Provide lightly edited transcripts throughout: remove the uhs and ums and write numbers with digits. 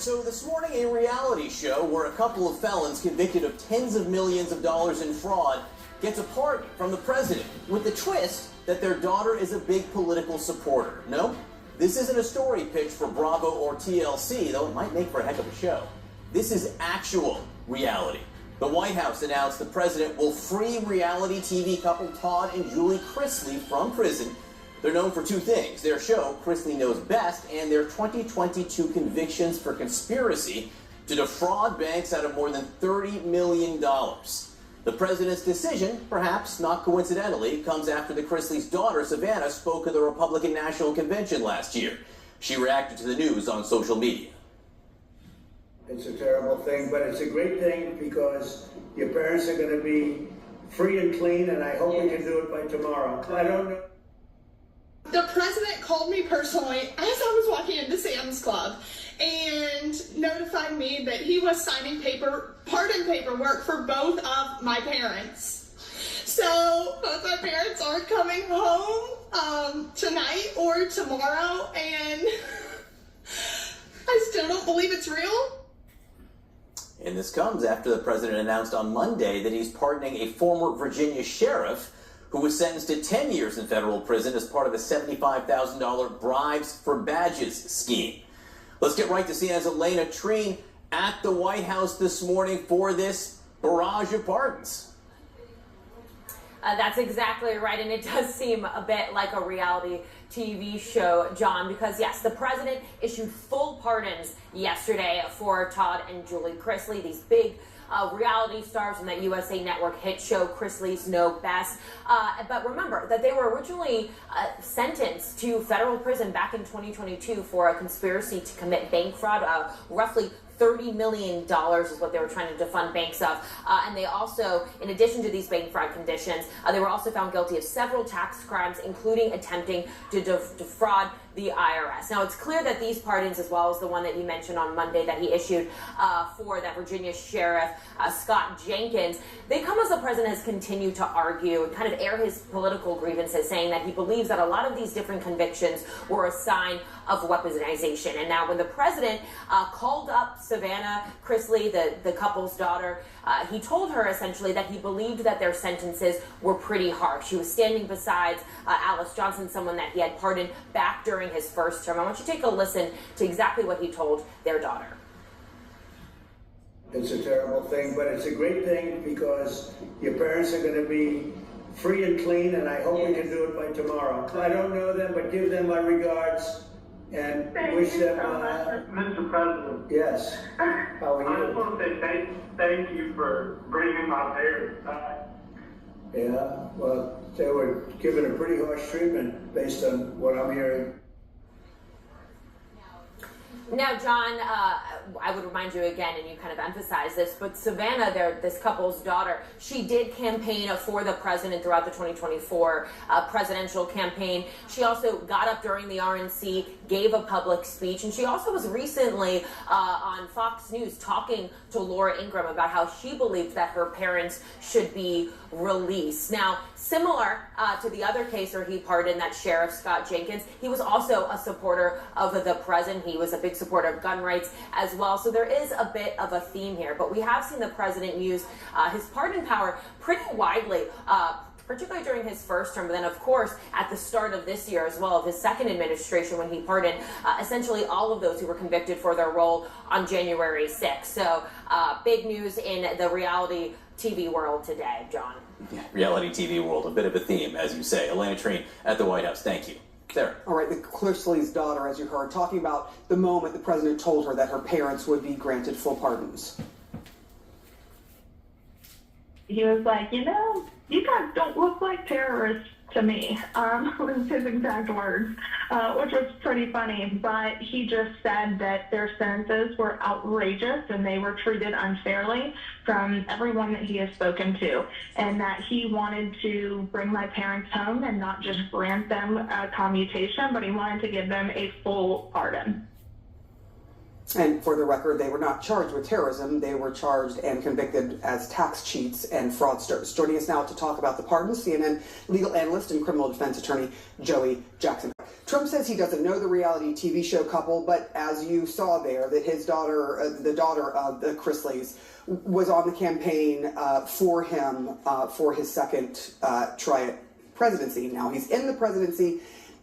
So this morning, a reality show where a couple of felons convicted of tens of millions of dollars in fraud gets a pardon from the president, with the twist that their daughter is a big political supporter. No, this isn't a story pitch for Bravo or TLC, though it might make for a heck of a show. This is actual reality. The White House announced the president will free reality TV couple Todd and Julie Chrisley from prison. They're known for two things: their show, Chrisley Knows Best, and their 2022 convictions for conspiracy to defraud banks out of more than $30 million. The president's decision, perhaps not coincidentally, comes after the Chrisleys' daughter, Savannah, spoke at the Republican National Convention last year. She reacted to the news on social media. It's a terrible thing, but it's a great thing because your parents are going to be free and clean, and I hope we can do it by tomorrow. I don't know. The president called me personally as I was walking into Sam's Club and notified me that he was signing pardon paperwork for both of my parents. So both my parents are coming home tonight or tomorrow, and I still don't believe it's real. And this comes after the president announced on Monday that he's pardoning a former Virginia sheriff who was sentenced to 10 years in federal prison as part of the $75,000 bribes for badges scheme. Let's get right to CNN's Elena Treen at the White House this morning for this barrage of pardons. That's exactly right, and it does seem a bit like a reality TV show, John, because yes, the president issued full pardons yesterday for Todd and Julie Chrisley, these big reality stars in that USA Network hit show, Chrisley's Know Best. But remember that they were originally sentenced to federal prison back in 2022 for a conspiracy to commit bank fraud, roughly $30 million is what they were trying to defund banks of. And they also, in addition to these bank fraud conditions, they were also found guilty of several tax crimes, including attempting to defraud the IRS. Now, it's clear that these pardons, as well as the one that you mentioned on Monday that he issued for that Virginia sheriff, Scott Jenkins, they come as the president has continued to argue and kind of air his political grievances, saying that he believes that a lot of these different convictions were a sign of weaponization. And now when the president called up Savannah Chrisley, the couple's daughter, he told her essentially that he believed that their sentences were pretty harsh. He was standing beside Alice Johnson, someone that he had pardoned back during his first term. I want you to take a listen to exactly what he told their daughter. It's a terrible thing, but it's a great thing because your parents are going to be free and clean, and I hope we can do it by tomorrow. I don't know them, but give them my regards and wish them. Mr. President. Yes. How are you? I just want to say thank you for bringing my parents back. Yeah, well, they were given a pretty harsh treatment based on what I'm hearing. Now, John, I would remind you again, and you kind of emphasize this, but Savannah, this couple's daughter, she did campaign for the president throughout the 2024 presidential campaign. She also got up during the RNC, gave a public speech, and she also was recently on Fox News talking to Laura Ingraham about how she believed that her parents should be released. Now, similar to the other case where he pardoned that sheriff, Scott Jenkins, he was also a supporter of the president. He was a big supporter of gun rights as well. So there is a bit of a theme here, but we have seen the president use his pardon power pretty widely, particularly during his first term, but then of course at the start of this year as well, of his second administration, when he pardoned essentially all of those who were convicted for their role on January 6th. So big news in the reality TV world today, John. Yeah, reality TV world, a bit of a theme, as you say. Elena Treen at the White House. Thank you. Sarah. All right, the Chrisley's daughter, as you heard, talking about the moment the president told her that her parents would be granted full pardons. He was like, you know, you guys don't look like terrorists to me, was his exact words, which was pretty funny. But he just said that their sentences were outrageous and they were treated unfairly from everyone that he has spoken to, and that he wanted to bring my parents home and not just grant them a commutation, but he wanted to give them a full pardon. And for the record, they were not charged with terrorism. They were charged and convicted as tax cheats and fraudsters. Joining us now to talk about the pardons, CNN legal analyst and criminal defense attorney Joey Jackson. Trump says he doesn't know the reality TV show couple, but as you saw there, that his daughter, the daughter of the Chrisleys, was on the campaign for him for his second try at presidency. Now he's in the presidency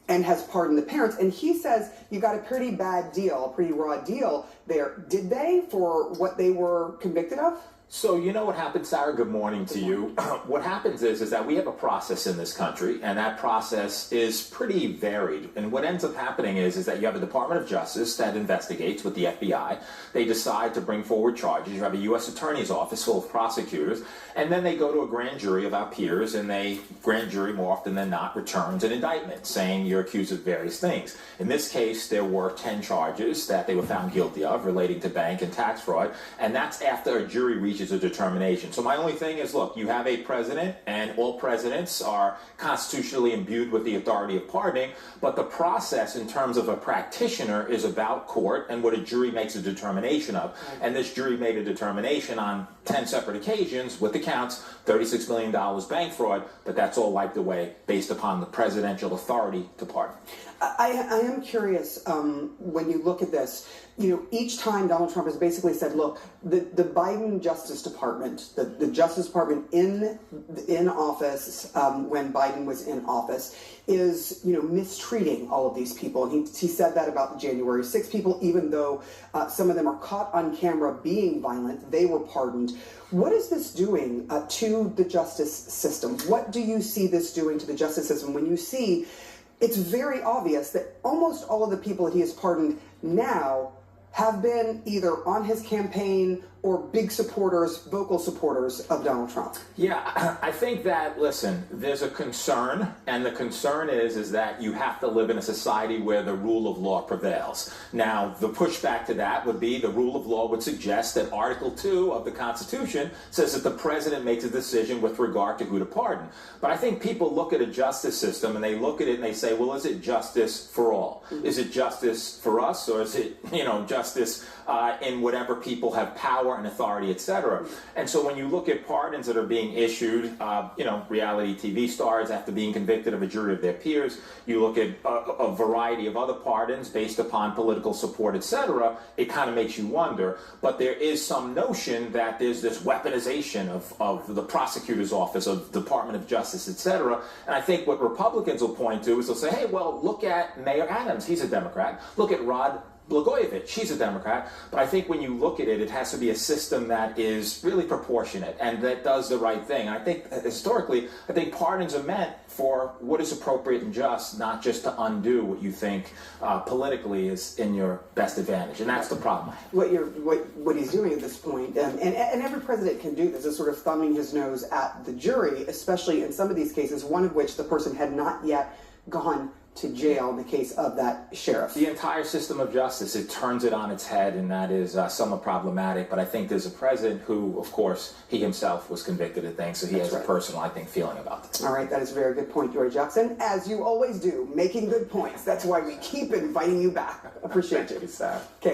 and has pardoned the parents, and he says you got a pretty bad deal, a pretty raw deal there. Did they, for what they were convicted of? So you know what happens, Sarah? Good morning to you. What happens is that we have a process in this country, and that process is pretty varied. And what ends up happening is that you have a Department of Justice that investigates with the FBI. They decide to bring forward charges. You have a U.S. Attorney's Office full of prosecutors, and then they go to a grand jury of our peers, and the grand jury, more often than not, returns an indictment saying you're accused of various things. In this case, there were 10 charges that they were found guilty of relating to bank and tax fraud, and that's after a jury reaches a determination. So my only thing is, look, you have a president, and all presidents are constitutionally imbued with the authority of pardoning, but the process in terms of a practitioner is about court and what a jury makes a determination of. And this jury made a determination on 10 separate occasions with the counts, $36 million bank fraud, but that's all wiped away based upon the presidential authority to pardon. I am curious, when you look at this, you know, each time Donald Trump has basically said, look, the Biden Justice Department, the Justice Department in office when Biden was in office is, you know, mistreating all of these people. And he said that about the January 6 people, even though some of them are caught on camera being violent, they were pardoned. What is this doing to the justice system? What do you see this doing to the justice system when you see it's very obvious that almost all of the people that he has pardoned now have been either on his campaign or big supporters, vocal supporters of Donald Trump? Yeah, I think that, listen, there's a concern, and the concern is that you have to live in a society where the rule of law prevails. Now, the pushback to that would be the rule of law would suggest that Article 2 of the Constitution says that the president makes a decision with regard to who to pardon. But I think people look at a justice system and they look at it and they say, well, is it justice for all? Is it justice for us, or is it, justice in whatever people have power and authority, etc.? And so when you look at pardons that are being issued, reality TV stars after being convicted of a jury of their peers, you look at a variety of other pardons based upon political support, etc., it kind of makes you wonder. But there is some notion that there's this weaponization of the prosecutor's office, of the Department of Justice, etc. And I think what Republicans will point to is they'll say, hey, well, look at Mayor Adams, he's a Democrat. Look at Rod Blagojevich, she's a Democrat. But I think when you look at it, it has to be a system that is really proportionate and that does the right thing. And I think historically, pardons are meant for what is appropriate and just, not just to undo what you think politically is in your best advantage. And that's the problem. What he's doing at this point, and every president can do this, is sort of thumbing his nose at the jury, especially in some of these cases, one of which the person had not yet gone to jail in the case of that sheriff. The entire system of justice, it turns it on its head, and that is somewhat problematic. But I think there's a president who, of course, he himself was convicted of things, so he has a personal, feeling about it. All right, that is a very good point, Joy Jackson. As you always do, making good points. That's why we keep inviting you back. Appreciate you. Thank you, Sarah. Okay.